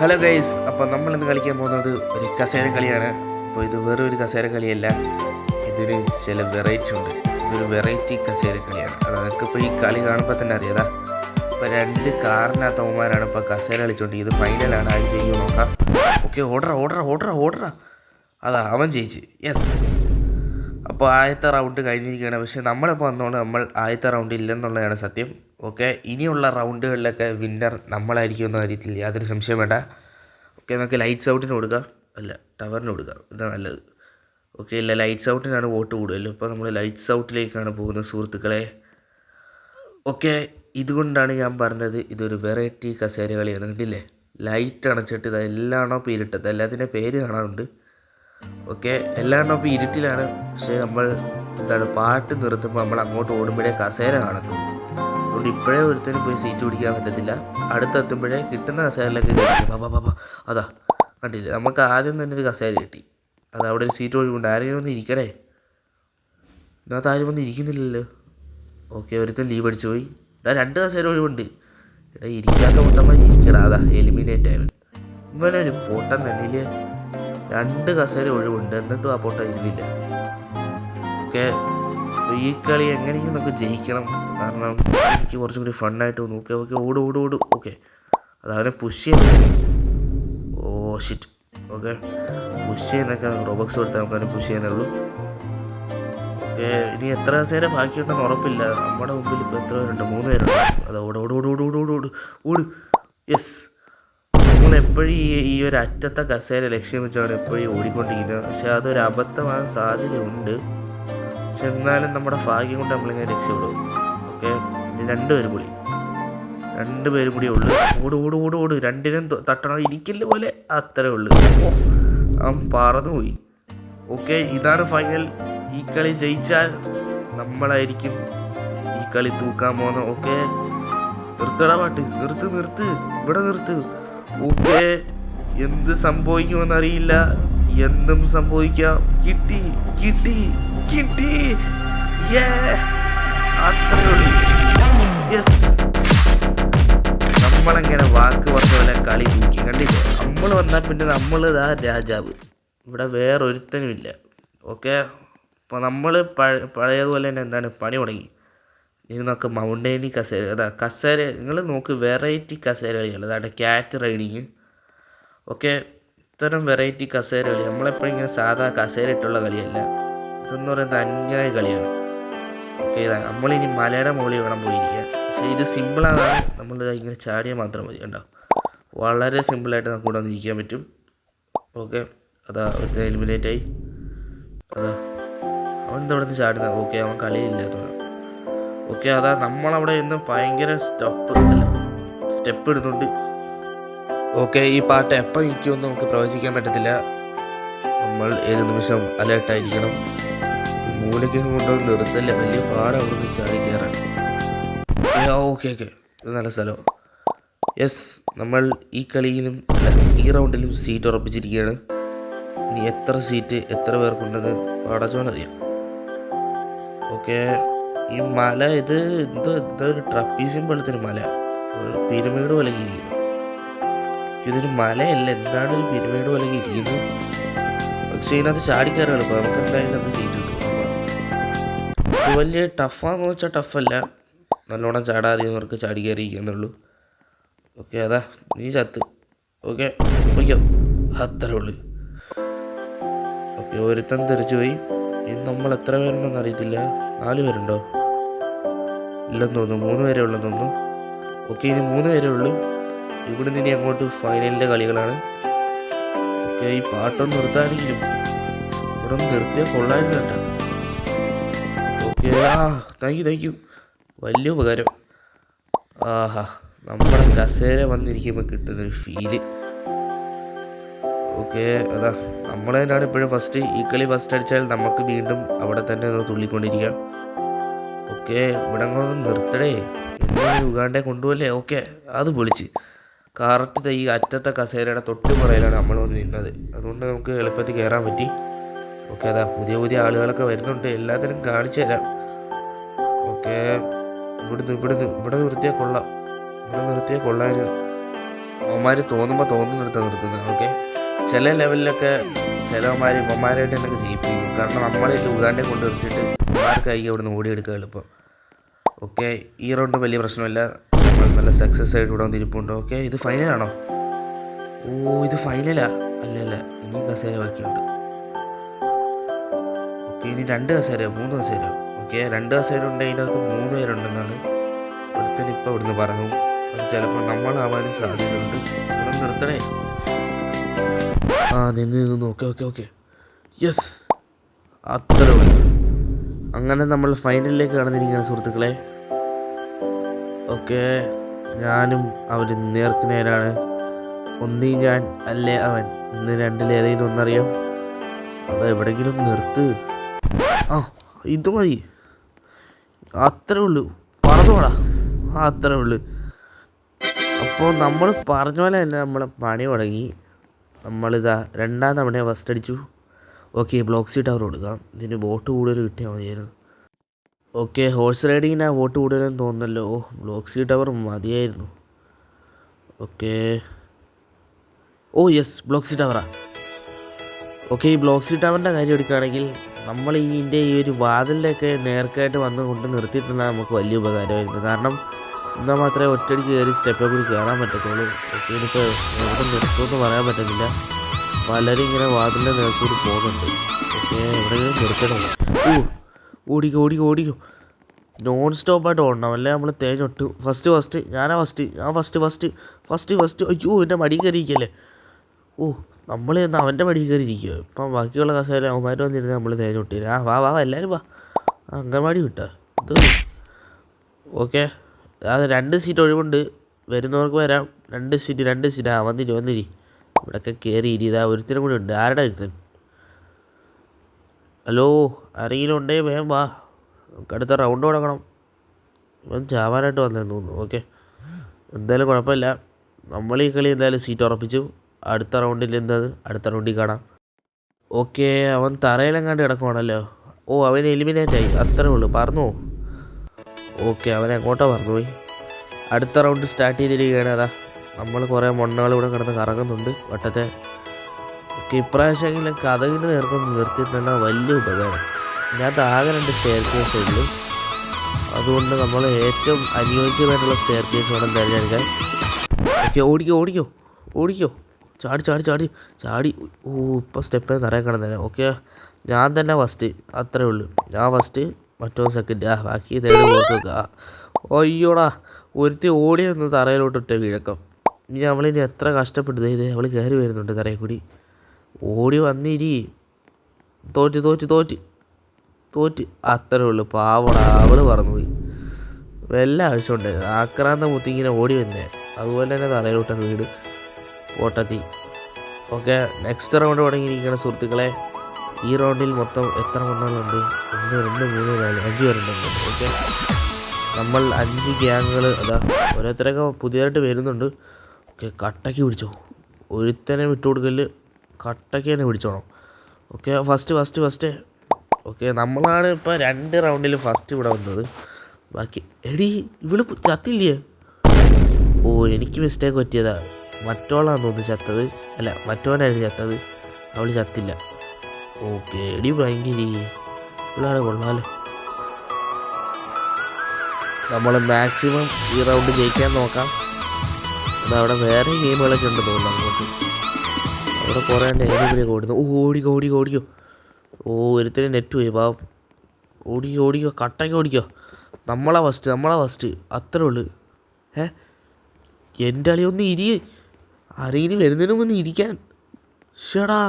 Hello guys, അപ്പോൾ നമ്മളിന്ന് കളിക്കാൻ പോകുന്നത് ഒരു കസേര കളിയാണ്. അപ്പോൾ ഇത് വേറെ ഒരു കസേര കളിയല്ല, ഇതിന് ചില വെറൈറ്റി ഉണ്ട്. ഇതൊരു വെറൈറ്റി കസേര കളിയാണ്. അത് നിങ്ങൾക്കിപ്പോൾ ഈ കളി കാണുമ്പോൾ തന്നെ അറിയാതാ. ഇപ്പോൾ രണ്ട് കാറിനകത്തവന്മാരാണ് ഇപ്പോൾ കസേര കളിച്ചുകൊണ്ട്. ഇത് ഫൈനലാണ്, ആര് ചെയ്യുമോ നോക്കാം. ഓക്കെ, ഓർഡറാ. അതാ അവൻ ജയിച്ച്. യെസ്. അപ്പോൾ ആദ്യത്തെ റൗണ്ട് കഴിഞ്ഞിരിക്കുകയാണ്. പക്ഷേ നമ്മളിപ്പോൾ വന്നതുകൊണ്ട് നമ്മൾ ആദ്യത്തെ റൗണ്ട് ഇല്ലെന്നുള്ളതാണ് സത്യം. ഓക്കെ, ഇനിയുള്ള റൗണ്ടുകളിലൊക്കെ വിന്നർ നമ്മളായിരിക്കും എന്ന കാര്യത്തിൽ യാതൊരു സംശയം വേണ്ട. ഓക്കെ, നമുക്ക് ലൈറ്റ്സ് ഔട്ടിന് കൊടുക്കാം. അല്ല, ടവറിന് കൊടുക്കാം, ഇതാണ് നല്ലത്. ഓക്കെ, ഇല്ല, ലൈറ്റ്സ് ഔട്ടിനാണ് വോട്ട് കൂടുതലും. ഇപ്പോൾ നമ്മൾ ലൈറ്റ്സ് ഔട്ടിലേക്കാണ് പോകുന്നത് സുഹൃത്തുക്കളെ. ഓക്കെ, ഇതുകൊണ്ടാണ് ഞാൻ പറഞ്ഞത് ഇതൊരു വെറൈറ്റി കസേര കളിയാണ്. കണ്ടില്ലേ, ലൈറ്റ് അണച്ചിട്ട് ഇതാ എല്ലാണോ ഇപ്പോൾ ഇരുട്ടത്ത്, എല്ലാത്തിൻ്റെ പേര് കാണാറുണ്ട്. ഓക്കെ, എല്ലാം ഇപ്പോൾ ഇരുട്ടിലാണ്. പക്ഷേ നമ്മൾ പാട്ട് നിർത്തുമ്പോൾ നമ്മൾ അങ്ങോട്ട് ഓടുമ്പോഴേ കസേര കാണുന്നു. അതുകൊണ്ട് ഇപ്പോഴേ ഒരുത്തനും പോയി സീറ്റ് പിടിക്കാൻ പറ്റത്തില്ല. അടുത്തെത്തുമ്പോഴേ കിട്ടുന്ന കസേരയിലൊക്കെ കയറി. അതാ കണ്ടില്ലേ, നമുക്ക് ആദ്യം തന്നെ ഒരു കസേര കിട്ടി. അത് അവിടെ ഒരു സീറ്റ് ഒഴിവുണ്ട്. ആരെങ്കിലും ഒന്ന് ഇരിക്കണേ. ഇതിനകത്ത് ആരും വന്ന് ഇരിക്കുന്നില്ലല്ലോ. ഓക്കെ, ഒരുത്തൻ ലീവ് അടിച്ചു പോയി. രണ്ട് കസേര ഒഴിവുണ്ട്. ഇരിക്കാത്ത പൊട്ടന്മാർ ഇരിക്കടാ. അതാ എലിമിനേറ്റ് ആയവൻ. ഇവനൊരു പൊട്ടൻ തന്നെ. രണ്ട് കസേര ഒഴിവുണ്ട്, എന്നിട്ടും ആ പൊട്ട ഇരുന്നില്ല. ഓക്കെ, ഈ കളി എങ്ങനെയെങ്കിലും നമുക്ക് ജയിക്കണം. കാരണം എനിക്ക് കുറച്ചും കൂടി ഫണ്ണായിട്ട് തോന്നും. ഓക്കെ, ഓട്. ഓക്കെ, അത് അവനെ പുഷ് ചെയ്യുന്നു. Oh shit. ഓക്കെ, പുഷ് ചെയ്യുന്നൊക്കെ റോബക്സ് കൊടുത്താൽ നമുക്ക് അവനെ പുഷ് ചെയ്യുന്നുള്ളൂ. ഓക്കെ, ഇനി എത്ര കസേര ബാക്കിയുണ്ടെന്ന് ഉറപ്പില്ല. നമ്മുടെ മുമ്പിൽ ഇപ്പോൾ എത്ര പേരുണ്ട്? 3 പേരുണ്ട്. അത് ഓട്. യെസ്. നമ്മളെപ്പോഴും ഈ ഒരു അറ്റത്തെ കസേര ലക്ഷ്യം വെച്ചാണ് എപ്പോഴും ഓടിക്കൊണ്ടിരിക്കുന്നത്. പക്ഷെ അതൊരു അബദ്ധമാകാൻ സാധ്യതയുണ്ട്. പക്ഷെ എന്നാലും നമ്മുടെ ഭാഗ്യം കൊണ്ട് നമ്മളിങ്ങനെ രക്ഷപ്പെടും. ഓക്കെ, 2 പേരും കൂടി ഉള്ളു. ഓട്. രണ്ടിനും തട്ടണം, ഇരിക്കില്ല പോലെ അത്രേ ഉള്ളു. അവൻ പറന്നു പോയി. ഓക്കെ, ഇതാണ് ഫൈനൽ. ഈ കളി ജയിച്ചാൽ നമ്മളായിരിക്കും ഈ കളി തൂക്കാൻ പോകുന്നത്. ഓക്കെ, നിർത്തടാ പാട്ട്, ഇവിടെ നിർത്ത്. ഓക്കെ, എന്ത് സംഭവിക്കുമെന്നറിയില്ല. എന്തും സംഭവിക്കാം. കിട്ടി. അത്രേ ഉള്ളൂ. യെസ്, നമ്മളങ്ങനെ വാക്ക് പറഞ്ഞ പോലെ കളി തൂക്കി. കണ്ടില്ലേ, നമ്മൾ വന്നാൽ പിന്നെ നമ്മളിതാ രാജാവ്. ഇവിടെ വേറൊരുത്തനുമില്ല. ഓക്കെ, അപ്പോൾ നമ്മൾ പഴയതുപോലെ തന്നെ എന്താണ് പണി തുടങ്ങി. ഇനി നമുക്ക് മൗണ്ടൈനി കസേര. കസേര നിങ്ങൾ നോക്ക്, വെറൈറ്റി കസേര കളികൾ. അതാണ് ക്യാറ്റ് റൈഡിങ്. ഓക്കെ, ഇത്തരം വെറൈറ്റി കസേര കളി നമ്മളെപ്പോഴും ഇങ്ങനെ സാധാ കസേര ഇട്ടുള്ള കളിയല്ല. ഇതെന്ന് പറയുന്നത് അന്യായ കളിയാണ്. ഓക്കെ, നമ്മളിനി മലയുടെ മുകളിൽ വേണം പോയിരിക്കാൻ. പക്ഷേ ഇത് സിമ്പിളാണ്. നമ്മൾ ഇങ്ങനെ ചാടിയാൽ മാത്രം മതി. കണ്ടോ, വളരെ സിമ്പിളായിട്ട് നമുക്ക് ഇവിടെ വന്നിരിക്കാൻ പറ്റും. ഓക്കെ, അതാ ഒരു എലിമിനേറ്റായി. അതാ അവൻ ഇവിടെ നിന്ന് ചാടുന്നത്. ഓക്കെ, അവൻ കളിയില്ലാത്തവൻ. ഓക്കെ, അതാ നമ്മളവിടെ നിന്ന് ഭയങ്കര സ്റ്റെപ്പ് ഇടുന്നുണ്ട്. ഓക്കെ, ഈ പാട്ട് എപ്പോൾ നിൽക്കുമെന്ന് നമുക്ക് പ്രവചിക്കാൻ പറ്റത്തില്ല. നമ്മൾ ഏത് നിമിഷം അലേർട്ടായിരിക്കണം. മൂലയ്ക്ക് കൊണ്ടുപോയി നിർത്തല്ലേ, വലിയ പാടാണ് അവിടുന്ന് ചാടി കയറാൻ. ഓക്കെ, ഇത് നല്ല സ്ഥലം. യെസ്, നമ്മൾ ഈ കളിയിലും ഈ റൗണ്ടിലും സീറ്റ് ഉറപ്പിച്ചിരിക്കുകയാണ്. ഇനി എത്ര പേർക്കുണ്ടെന്ന് പടച്ചോനറിയാം. ഓക്കെ, ഈ മല ഇത് ഒരു ട്രപ്പീസിയം പോലത്തെ മല, ഒരു പിരമിഡ് പോലെ ഇരിക്കുന്നു. ഇതൊരു മലയല്ല, എന്താണ് ഒരു പിരമിഡ് പോലെ ഇരിക്കുന്നത്. പക്ഷേ ഇതിനകത്ത് ചാടിക്കയറാൻ എളുപ്പം. നമുക്ക് എന്തായാലും അത് സീറ്റ് കിട്ടും. ഇത് വലിയ ടഫാന്ന് വെച്ചാൽ ടഫല്ല. നല്ലോണം ചാടാറിയുന്നവർക്ക് ചാടി കയറിയിരിക്കുന്നുള്ളൂ. ഓക്കെ, അതാ നീ ചത്ത്. ഓക്കെ, പൊയ്ക്കോ, അത്രേ ഉള്ളൂ. ഓക്കെ, ഒരുത്തൻ തെറിച്ചു പോയി. ഇനി നമ്മൾ എത്ര പേരുണ്ടെന്ന് അറിയത്തില്ല. 4 പേരുണ്ടോ? ഇല്ലെന്ന് തോന്നുന്നു. 3 പേരേ ഉള്ളെന്ന് തോന്നുന്നു. ഓക്കെ, ഇനി 3 പേരേ ഉള്ളൂ. ഇവിടെ നിന്ന് അങ്ങോട്ട് ഫൈനലിൻ്റെ കളികളാണ്. ഓക്കെ, ഈ പാട്ടൊന്ന് നിർത്താനെങ്കിലും ഇവിടെ ഒന്ന് നിർത്തിയാൽ കൊള്ളായിരുന്നു കേട്ടോ. Okay, thank you. വലിയ ഉപകാരം. ആഹാ, നമ്മുടെ കസേര വന്നിരിക്കുമ്പോൾ കിട്ടുന്നൊരു ഫീല്. ഓക്കെ, അതാ നമ്മൾ തന്നെയാണ് ഇപ്പോഴും ഫസ്റ്റ്. ഈ കളി ഫസ്റ്റ് അടിച്ചാൽ നമുക്ക് വീണ്ടും അവിടെ തന്നെ ഒന്ന് തുള്ളിക്കൊണ്ടിരിക്കാം. ഓക്കെ, ഇവിടെ അങ്ങ് നിർത്തടേ, എന്നെ ഉഗാണ്ടെ കൊണ്ടുപോലേ. ഓക്കെ, അത് പൊളിച്ച് കറക്റ്റ് ഈ അറ്റത്തെ കസേരയുടെ തൊട്ട് പുറയിലാണ് നമ്മൾ വന്ന് നിന്നത്. അതുകൊണ്ട് നമുക്ക് എളുപ്പത്തിൽ കയറാൻ പറ്റി. ഓക്കെ, അതാ പുതിയ ആളുകളൊക്കെ വരുന്നുണ്ട്. എല്ലാത്തിനും കാണിച്ചു തരാം. ഓക്കെ, ഇവിടെ നിർത്തിയാൽ കൊള്ളാം. ഇവിടെ നിർത്തിയാൽ കൊള്ളാൻ. അവന്മാർ തോന്നുന്നിടത്ത് നിർത്തുന്നത്. ഓക്കെ, ചില ലെവലിലൊക്കെ ചിലവന്മാർ ഇവന്മാരായിട്ട് എന്നൊക്കെ ജയിപ്പിക്കും. കാരണം നമ്മളെ ഉഗാണ്ടെ കൊണ്ട് നിർത്തിയിട്ട് അവന്മാർക്കായിരിക്കും അവിടെ നിന്ന് ഓടിയെടുക്കുക എളുപ്പം. ഓക്കെ, ഈ റൗണ്ട് വലിയ പ്രശ്നമില്ല, നമ്മൾ നല്ല സക്സസ് ആയിട്ട് ഇവിടെ വന്നിരിപ്പുണ്ട്. ഓക്കെ, ഇത് ഫൈനലാണോ? ഓ, ഇത് ഫൈനലാ? അല്ല, ഇനി കസേര ബാക്കിയുണ്ട്. ഓക്കെ, ഇനി 2 കസേര 3 കസേര. ഓക്കെ, 2 കസേര ഉണ്ട്, അതിനകത്ത് 3 പേരുണ്ടെന്നാണ് ഒരുത്തൻ ഇപ്പോൾ ഇവിടുന്ന് പറഞ്ഞു. അത് ചിലപ്പോൾ നമ്മളാവാനും സാധ്യതയുണ്ട്. ഇവിടെ നിർത്തണേ. നിന്ന്. ഓക്കെ, യെസ്, അത്ര ഉള്ളു. അങ്ങനെ നമ്മൾ ഫൈനലിലേക്ക് കടന്നിരിക്കുകയാണ് സുഹൃത്തുക്കളെ. ഓക്കെ, ഞാനും അവർ നേരാണ്. ഒന്നീ ഞാൻ അല്ലേ അവൻ. ഇന്ന് 2-ൽ ഏതെങ്കിലും ഒന്നറിയാം. അത് എവിടെയെങ്കിലും നിർത്ത്. ഇത് മതി, അത്രേ ഉള്ളൂ. പറഞ്ഞോടാ, അത്രേ ഉള്ളൂ. അപ്പോൾ നമ്മൾ പറഞ്ഞ പോലെ തന്നെ നമ്മളെ പണി തുടങ്ങി. നമ്മളിതാ 2ാം തവണ ഫസ്റ്റ് അടിച്ചു. ഓക്കെ, ബ്ലോക്ക് സി ടവർ കൊടുക്കാം. ഇതിന് വോട്ട് കൂടുതൽ കിട്ടിയാൽ മതിയായിരുന്നു. ഓക്കെ, ഹോഴ്സ് റൈഡിങ്ങിനാ വോട്ട് കൂടുതലെന്ന് തോന്നുന്നല്ലോ. ബ്ലോക്ക് സി ടവർ മതിയായിരുന്നു. ഓക്കെ, യെസ്, ബ്ലോക്ക് സി ടവറാ. ഓക്കെ, ഈ ബ്ലോക്ക് സി ടവറിൻ്റെ കാര്യം എടുക്കുകയാണെങ്കിൽ നമ്മൾ ഈ ഒരു വാതിലിലൊക്കെ നേർക്കായിട്ട് വന്ന് കൊണ്ട് നിർത്തിയിട്ടുണ്ടെങ്കിൽ നമുക്ക് വലിയ ഉപകാരമായിരുന്നു. കാരണം എന്നാൽ മാത്രമേ ഒറ്റയടിക്ക് കയറി സ്റ്റെപ്പ് കൂടി കയറാൻ പറ്റത്തുള്ളൂ. ഓക്കെ, ഇതിപ്പോൾ എവിടെ നിർത്തുമെന്ന് പറയാൻ പറ്റുന്നില്ല. പലരും ഇങ്ങനെ വാതിലിൻ്റെ നേർക്കൂടി പോകുന്നുണ്ട്. ഓക്കെ, എവിടെയെങ്കിലും നിർത്തണം. ഓടിക്കോ. നോൺ സ്റ്റോപ്പായിട്ട് ഓടണം, അല്ലേ നമ്മൾ തേഞ്ഞൊട്ട്. ഫസ്റ്റ് ഞാൻ ഫസ്റ്റ്. അയ്യോ, എൻ്റെ മടി കയറിയിരിക്കല്ലേ. നമ്മൾ ചെന്ന് അവൻ്റെ മടി കയറിയിരിക്കുമോ. ഇപ്പം ബാക്കിയുള്ള കസേര അവന്മാർ വന്നിരുന്ന് നമ്മൾ തേഞ്ഞൊട്ടില്ല. വാ എല്ലാവരും വാ, അംഗൻവാടി വിട്ടാ ഇത്. ഓക്കെ, അത് 2 സീറ്റ് ഒഴിവുണ്ട്, വരുന്നവർക്ക് വരാം. 2 സീറ്റ്. വന്നിരി. ഇവിടെയൊക്കെ കയറി ഇതാ ഒരുത്തിനും കൂടി ഉണ്ട്. ആരുടെ ഒരുത്തൻ? ഹലോ, ആരെങ്കിലും ഉണ്ടേ വേഗം വാ, നമുക്ക് അടുത്ത റൗണ്ട് തുടങ്ങണം. ഇവൻ ചാവാനായിട്ട് വന്നതെന്ന് തോന്നുന്നു. ഓക്കെ, എന്തായാലും കുഴപ്പമില്ല, നമ്മൾ ഈ കളി എന്തായാലും സീറ്റ് ഉറപ്പിച്ചു. അടുത്ത റൗണ്ടിൽ കാണാം. ഓക്കെ, അവൻ തറയിലെങ്ങാണ്ട് കിടക്കുവാണല്ലോ. അവൻ എലിമിനേറ്റായി, അത്രേ ഉള്ളൂ. പറന്നു. ഓക്കെ, അവൻ എങ്ങോട്ടാ പറന്നുപോയി. അടുത്ത റൗണ്ട് സ്റ്റാർട്ട് ചെയ്തിരിക്കുകയാണ്. അതാ നമ്മൾ കുറേ മണ്ണുകൾ ഇവിടെ കിടന്ന് കറങ്ങുന്നുണ്ട് വട്ടത്തെ. ഓക്കെ, ഇപ്രാവശ്യമെങ്കിലും കഥകിന് നിർത്തിയിട്ടുള്ള വലിയ ഉപകാരം. ഇതിനകത്ത് ആകെ 2 സ്റ്റെയർ കേസേ ഉള്ളൂ. അതുകൊണ്ട് നമ്മൾ ഏറ്റവും അനുയോജ്യമായിട്ടുള്ള സ്റ്റെയർ കേസ് വേണം തിരഞ്ഞെടുക്കാൻ. ഓക്കെ, ഓടിക്കോ. ചാടി. ഇപ്പോൾ സ്റ്റെപ്പിൽ നിറയെ കിടന്നേനെ. ഓക്കെ, ഞാൻ തന്നെ ഫസ്റ്റ്, അത്രേ ഉള്ളൂ. ഞാൻ ഫസ്റ്റ്, മറ്റോ സെക്കൻഡ്. ബാക്കി 3rd 4th വെക്കുക. അയ്യോടാ, ഒരുത്തി ഓടിയൊന്ന് തറയിലോട്ടിട്ട് വീഴക്കം. ഇനി അവളിനി എത്ര കഷ്ടപ്പെട്ടത്. അവൾ കയറി വരുന്നുണ്ട് തറയിൽ കൂടി. ഓടി വന്നിരി. തോറ്റ്. അത്രേ ഉള്ളൂ. പാവടാ, അവൾ പറന്നുപോയി. വല്ല ആവശ്യമുണ്ടായിരുന്നു ആക്രാന്ത മുത്തിങ്ങനെ ഓടി വന്നേ. അതുപോലെ തന്നെ തറയിലോട്ടങ്ങ് വീട് ഓട്ടത്തി. ഓക്കെ, നെക്സ്റ്റ് റൗണ്ട് തുടങ്ങിയിരിക്കുകയാണ് സുഹൃത്തുക്കളെ. ഈ റൗണ്ടിൽ മൊത്തം എത്ര മണ്ണുകളുണ്ട്? 1 2 3 4 5 പേരുണ്ട്. ഓക്കെ, നമ്മൾ 5 ഗ്യാങ്ങുകൾ അതാ ഓരോരുത്തരൊക്കെ പുതിയതായിട്ട് വരുന്നുണ്ട്. ഓക്കെ, കട്ടയ്ക്ക് പിടിച്ചോ, ഒരുത്തനെ വിട്ടുകൊടുക്കല്, കട്ടയ്ക്ക് തന്നെ പിടിച്ചോണം. Okay, first. ഓക്കെ, നമ്മളാണ് ഇപ്പോൾ 2 റൗണ്ടിൽ ഫസ്റ്റ് ഇവിടെ വന്നത്. ബാക്കി ഇവള് ചത്തില്ലേ? എനിക്ക് മിസ്റ്റേക്ക് പറ്റിയതാ. മറ്റോളാന്ന് തോന്നുന്നു ചത്തത്. അല്ല, മറ്റോനായിരുന്നു ചത്തത്, അവൾ ചത്തില്ല. ഓക്കെ, ഭയങ്കര ഇവളാണ് കൊള്ളാലോ. നമ്മൾ മാക്സിമം ഈ റൗണ്ട് ജയിക്കാൻ നോക്കാം. അതവിടെ വേറെ ഗെയിമുകളൊക്കെ ഉണ്ട് തോന്നുന്നു അങ്ങോട്ട്. അവിടെ കുറേ ഏതെങ്കിലും ഓടുന്നു. ഓടിക്കോ. ഒരുത്തിന് നെറ്റ് പോയി പാവം. ഓടിക്കോ, കട്ടയ്ക്ക് ഓടിക്കോ. നമ്മളാ ഫസ്റ്റ്, അത്രേ ഉള്ളൂ. എൻ്റെ അളി ഒന്ന് ആരെങ്കിലും വരുന്നതിന് മുമ്പ് ഇരിക്കാൻ. ഷടാ,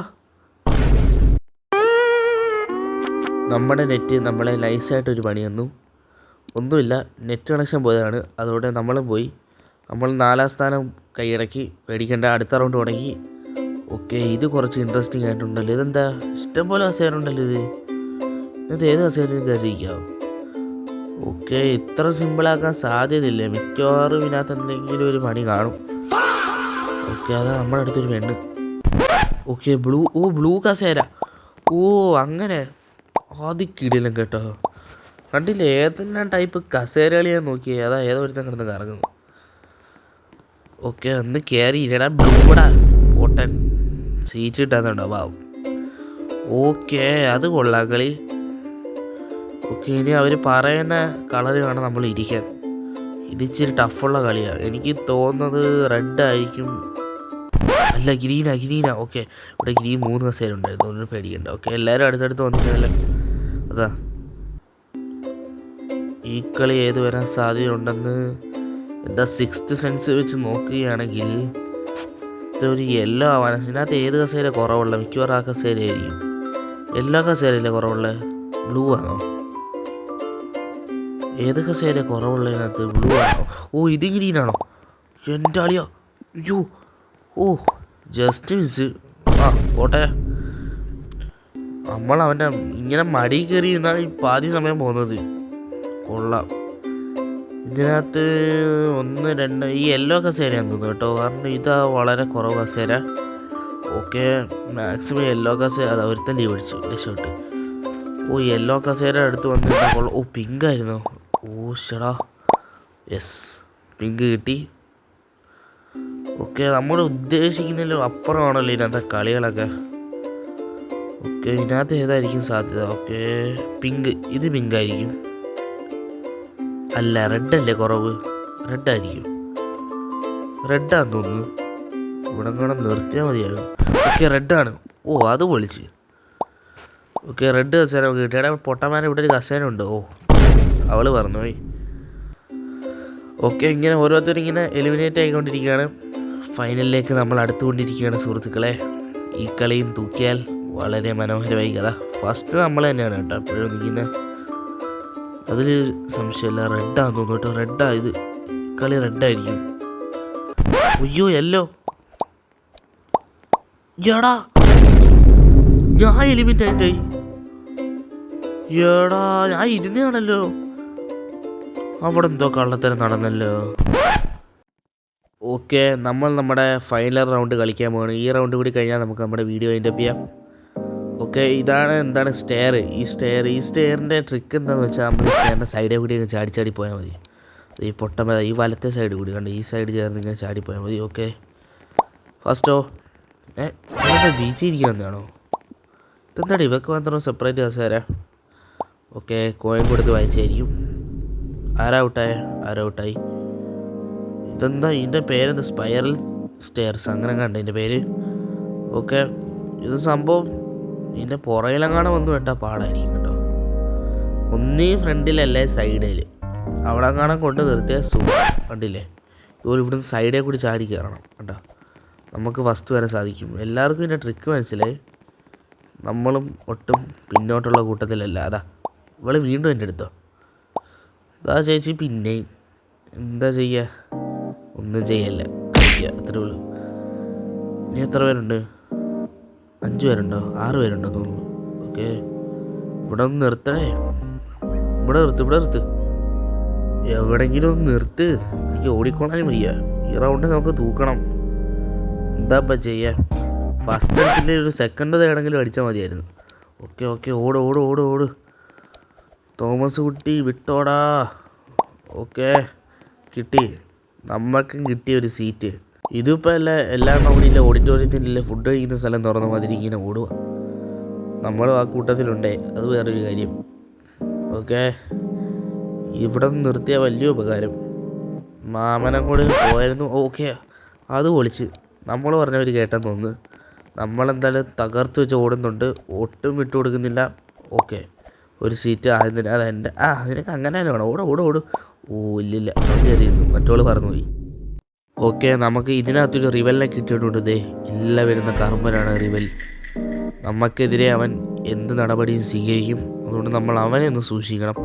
നമ്മുടെ നെറ്റ് നമ്മളെ നൈസായിട്ടൊരു പണി തന്നു. ഒന്നുമില്ല, നെറ്റ് കണക്ഷൻ പോയതാണ്. അതോടെ നമ്മളും പോയി. നമ്മൾ 4ാം സ്ഥാനം കൈയടക്കി. പേടിക്കേണ്ട, അടുത്ത റൗണ്ട് തുടങ്ങി. ഓക്കെ, ഇത് കുറച്ച് ഇൻട്രസ്റ്റിംഗ് ആയിട്ടുണ്ടല്ലോ. ഇതെന്താ ഇഷ്ടംപോലെ കസേരയുണ്ടല്ലോ. ഇത് ഏത് കസേരയും കയറിയിരിക്കാം. ഓക്കെ, ഇത്ര സിമ്പിളാക്കാൻ സാധ്യതയില്ല. മിക്കവാറും ഇതിനകത്ത് എന്തെങ്കിലും ഒരു പണി കാണും. ഓക്കെ, അതാ നമ്മുടെ അടുത്തൊരു പെണ്ണ്. ഓക്കെ, ബ്ലൂ കസേര. അങ്ങനെ ആദ്യക്കിടിലും കേട്ടോ. കണ്ടില്ലേ, ഏതെല്ലാം ടൈപ്പ് കസേരകളിയാൻ നോക്കിയേ. അതാ ഏതോ ഒരുത്തൻ കിടന്ന് കറങ്ങുന്നു. ഓക്കെ ഒന്ന് കയറി ഇരടാ ബ്ലൂടാ ഓട്ടൻ സീറ്റ് കിട്ടാന്നുണ്ടോ വാവ്. ഓക്കെ അത് കൊള്ളാം കളി. ഓക്കെ ഇനി അവർ പറയുന്ന കളർ വേണം നമ്മൾ ഇരിക്കാൻ. ഇത് ഇച്ചിരി ടഫുള്ള കളിയാണ്. എനിക്ക് തോന്നുന്നത് റെഡ് ആയിരിക്കും. അല്ല ഗ്രീനാ. ഓക്കെ ഇവിടെ ഗ്രീൻ 3 കസേര ഉണ്ടായിരുന്നു, ഒന്നും പേടിക്കണ്ട. ഓക്കെ എല്ലാവരും അടുത്തടുത്ത് വന്നിട്ടല്ലേ. അതാ ഈ കളി ഏത് വരാൻ സാധ്യതയുണ്ടെന്ന് എൻ്റെ 6th സെൻസ് വെച്ച് നോക്കുകയാണെങ്കിൽ ഇതൊരു യെല്ലോ ആവാൻ. ഇതിനകത്ത് ഏത് കസേര കുറവുള്ള? മിക്കവാറും ആ കസേര ആയിരിക്കും. എല്ലാ കസേരയില്ലേ കുറവുള്ള? ബ്ലൂ ആണോ? ഏത് കസേര കുറവുള്ളതിനകത്ത്? ബ്ലൂ ആണോ? ഓ ഇത് ഗ്രീനാണോ? എൻ്റെ അളിയോ അയ്യോ. ഓ ജസ്റ്റ് മിസ്. ആ പോട്ടെ. നമ്മൾ അവൻ്റെ ഇങ്ങനെ മടി കയറി ഇരുന്നാണ് ഈ പാതി സമയം പോകുന്നത്. കൊള്ളാം. ഇതിനകത്ത് 1 2 ഈ യെല്ലോ കസേരയാന്ന് തോന്നുന്നു കേട്ടോ, കാരണം ഇതാ വളരെ കുറവ് കസേര. ഓക്കെ മാക്സിമം യെല്ലോ കസേര. അതാ ഒരുത്തൻ ലീവ് അടിച്ചു രക്ഷപ്പെട്ട്. ഓ യെല്ലോ കസേര അടുത്ത് വന്നിരുന്നാൽ കൊള്ളാം. ഓ പിങ്ക് ആയിരുന്നോ? ഓ ഷടാ യെസ് പിങ്ക് കിട്ടി. ഓക്കെ നമ്മൾ ഉദ്ദേശിക്കുന്നതിലും അപ്പുറമാണല്ലോ ഇതിനകത്തെ കളികളൊക്കെ. ഓക്കെ ഇതിനകത്ത് ഏതായിരിക്കും സാധ്യത? Okay pink. ഇത് പിങ്ക് ആയിരിക്കും. അല്ല റെഡല്ലേ കുറവ്? റെഡായിരിക്കും. റെഡാന്ന് തോന്നുന്നു. ഇവിടെ കൂടെ നിർത്തിയാൽ മതിയാകും. ഓക്കെ റെഡാണ്. ഓ അത് പൊളിച്ച്. ഓക്കെ റെഡ് കസേര നമുക്ക് കിട്ടിയ പൊട്ടമാരെ ഇവിടെ ഒരു കസേര ഉണ്ട്. ഓ അവൾ പറഞ്ഞുപോയി. ഓക്കെ ഇങ്ങനെ ഓരോരുത്തരിങ്ങനെ എലിമിനേറ്റ് ആയിക്കൊണ്ടിരിക്കുകയാണ്. ഫൈനലിലേക്ക് നമ്മൾ അടുത്തുകൊണ്ടിരിക്കുകയാണ് സുഹൃത്തുക്കളെ. ഈ കളിയും തൂക്കിയാൽ വളരെ മനോഹരമായി കഥ. ഫസ്റ്റ് നമ്മൾ തന്നെയാണ് കേട്ടോ എപ്പോഴും നിൽക്കുന്നത്, അതിൽ സംശയമില്ല. റെഡാന്ന് തോന്നുന്നു കേട്ടോ. റെഡാ ഇത്. കളി റെഡായിരിക്കും. അയ്യോ യെല്ലോ. എടാ ഞാൻ എലിമിനേറ്റ് ആയിട്ടായി. എടാ ഞാൻ ഇരുന്നാണല്ലോ. അവിടെ എന്തോ കള്ളത്തരം നടന്നല്ലോ. ഓക്കെ നമ്മൾ നമ്മുടെ ഫൈനൽ റൗണ്ട് കളിക്കാൻ പോവാണ്. ഈ റൗണ്ട് കൂടി കഴിഞ്ഞാൽ നമുക്ക് നമ്മുടെ വീഡിയോ അതിൻ്റെ ചെയ്യാം. ഓക്കെ ഇതാണ് എന്താണ് സ്റ്റെയർ. ഈ സ്റ്റെയറിൻ്റെ ട്രിക്ക് എന്താണെന്ന് വെച്ചാൽ നമ്മൾ സ്റ്റെയറിൻ്റെ സൈഡിൽ കൂടി അങ്ങ് ചാടി പോയാൽ മതി. ഈ പൊട്ടമ ഈ വലത്തെ സൈഡ് കൂടി കണ്ട് ഈ സൈഡ് ചേർന്ന് ഇങ്ങനെ ചാടിപ്പോയാൽ മതി. ഓക്കെ ഫസ്റ്റോ ബീച്ചിരിക്കാൻ വന്നതാണോ? ഇതെന്താടി ഇവക്ക് മാത്രം സെപ്പറേറ്റ് കസേര? ഓക്കെ കോയിൻ കൊടുത്ത് വായിച്ചായിരിക്കും. ആരാ ഔട്ടായി? ഇതെന്താ ഇതിൻ്റെ പേരെന്താ? സ്പൈറൽ സ്റ്റെയർസ് അങ്ങനെ കണ്ട ഇതിൻ്റെ പേര്. ഓക്കെ ഇത് സംഭവം ഇതിൻ്റെ പുറയിലെങ്ങാനും ഒന്നും വേണ്ട പാടായിരിക്കും കേട്ടോ. ഒന്നീ ഫ്രണ്ടിലല്ലേ സൈഡിൽ അവിടെ കാണാൻ കൊണ്ട് നിർത്തിയ സുഖം കണ്ടില്ലേ. ഇതുപോലെ ഇവിടുന്ന് സൈഡേ കൂടി ചാടി കയറണം കേട്ടോ, നമുക്ക് ഫസ്റ്റ് വരാൻ സാധിക്കും. എല്ലാവർക്കും ഇതിൻ്റെ ട്രിക്ക് മനസ്സിലായി. നമ്മളും ഒട്ടും പിന്നോട്ടുള്ള കൂട്ടത്തിലല്ല. അതാ ഇവള് വീണ്ടും എൻ്റെ അടുത്തോ. അതാ ചേച്ചി പിന്നെയും എന്താ ചെയ്യുക? ഒന്നും ചെയ്യല്ല, കളിക്കുക, അത്രേ ഉള്ളൂ. ഇനി എത്ര പേരുണ്ട്? 5 പേരുണ്ടോ 6 പേരുണ്ടോ തോന്നുന്നു. ഓക്കെ ഇവിടെ ഒന്ന് നിർത്തണേ. ഇവിടെ നിർത്ത്. എവിടെങ്കിലും ഒന്ന് നിർത്ത്. എനിക്ക് ഓടിക്കോളാനും വയ്യ. ഈ റൗണ്ട് നമുക്ക് തൂക്കണം. എന്താ ഇപ്പം ചെയ്യുക? ഫസ്റ്റ് അടിച്ചില്ലേ ഒരു സെക്കൻഡ് തേടെങ്കിലും അടിച്ചാൽ മതിയായിരുന്നു. ഓക്കെ ഓട് തോമസ് കുട്ടി വിട്ടോടാ. ഓക്കെ കിട്ടി, നമുക്കും കിട്ടിയ ഒരു സീറ്റ്. ഇതിപ്പോൾ എല്ലാ റൗണ്ടിലെ ഓഡിറ്റോറിയത്തിൻ്റെ ഫുഡ് കഴിക്കുന്ന സ്ഥലം തുറന്ന മാതിരി ഇങ്ങനെ ഓടുക. നമ്മളും ആ കൂട്ടത്തിലുണ്ടേ, അത് വേറൊരു കാര്യം. ഓക്കെ ഇവിടെ നിന്ന് നിർത്തിയ വലിയ ഉപകാരം. മാമനെ കൂടെ പോയായിരുന്നു. ഓക്കെ അത് പൊളിച്ച്. നമ്മൾ പറഞ്ഞവർ കേട്ടെന്ന് തോന്നുന്നു. നമ്മളെന്തായാലും തകർത്ത് വെച്ച് ഓടുന്നുണ്ട്, ഒട്ടും വിട്ടു കൊടുക്കുന്നില്ല. ഓക്കെ ഒരു സീറ്റ് ആയിരുന്നില്ല. അതെൻ്റെ നിനക്ക് അങ്ങനെ തന്നെ വേണം. ഓട്. ഓ ഇല്ലില്ല കയറിയിരുന്നു, മറ്റോള് പറന്നുപോയി. ഓക്കെ നമുക്ക് ഇതിനകത്തൊരു റിവലിനെ കിട്ടിയിട്ടുണ്ട്. ദേ ഇല്ല വരുന്ന കർമ്മനാണ് റിവൽ. നമുക്കെതിരെ അവൻ എന്ത് നടപടിയും സ്വീകരിക്കും. അതുകൊണ്ട് നമ്മൾ അവനെ ഒന്ന് സൂക്ഷിക്കണം.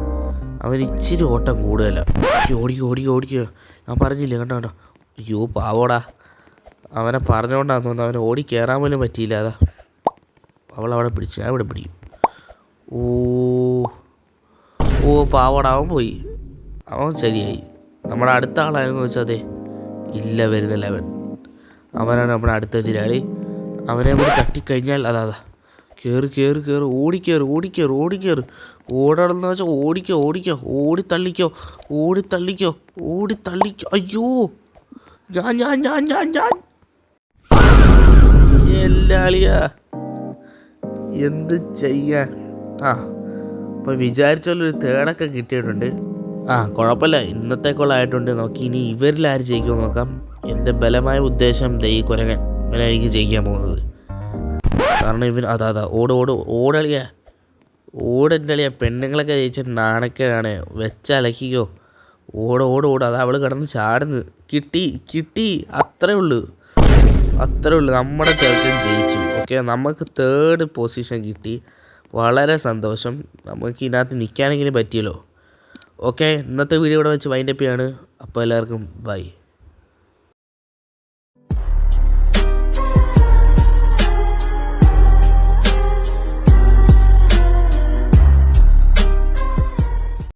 അവൻ ഇച്ചിരി ഓട്ടം കൂടുതല. ഓടിക്കുക. ഞാൻ പറഞ്ഞില്ലേ കണ്ടോ. അയ്യോ പാവോടാ, അവനെ പറഞ്ഞുകൊണ്ടാന്ന് തോന്നുന്നു അവനെ ഓടി കയറാൻ പോലും പറ്റിയില്ല. അതാ അവളവിടെ പിടിച്ചു, ഞാൻ ഇവിടെ പിടിക്കും. ഓ പാവോടാ, അവൻ പോയി. അവൻ ശരിയായി. നമ്മുടെ അടുത്ത ആളായെന്ന് വെച്ചാൽ അതെ ഇല്ല വരുന്നില്ല അവനാണ് നമ്മുടെ അടുത്ത എതിരാളി. അവനെ കൂടി തട്ടിക്കഴിഞ്ഞാൽ അതാ കയറി ഓടിക്കയറ്. ഓടണമെന്ന് വെച്ചാൽ ഓടിക്കോ. ഓടിത്തള്ളിക്കോ. അയ്യോ ഞാൻ എല്ലാളിയാ എന്ത് ചെയ്യാൻ. അപ്പോൾ വിചാരിച്ചാലൊരു തേടൊക്കെ കിട്ടിയിട്ടുണ്ട്. കുഴപ്പമില്ല, ഇന്നത്തേക്കുള്ളതായിട്ടുണ്ട്. നോക്കി ഇനി ഇവരിൽ ആര് ജയിക്കുമെന്ന് നോക്കാം. എൻ്റെ ബലമായ ഉദ്ദേശം ഈ കുരങ്ങൻ ഇവനായിരിക്കും ജയിക്കാൻ പോകുന്നത്. കാരണം അതാ ഓടളിയാ ഓടെൻ്റെ അളിയാ. പെണ്ണുങ്ങളൊക്കെ ജയിച്ച നാണക്കേടാണ്. വെച്ചലക്കിക്കോ. ഓട് അത് അവൾ കിടന്ന് ചാടുന്നു. കിട്ടി അത്രേ ഉള്ളൂ. നമ്മുടെ ചെറുക്കൻ ജയിച്ചു. ഓക്കെ, നമുക്ക് 3rd പൊസിഷൻ കിട്ടി. വളരെ സന്തോഷം. നമുക്ക് ഇതിനകത്ത് നിൽക്കാനെങ്കിലും പറ്റിയല്ലോ. ഓക്കെ, ഇന്നത്തെ വീഡിയോ ഇവിടെ വെച്ച് വൈൻഡപ്പ് ചെയ്യാണ്. അപ്പോൾ എല്ലാവർക്കും ബൈ.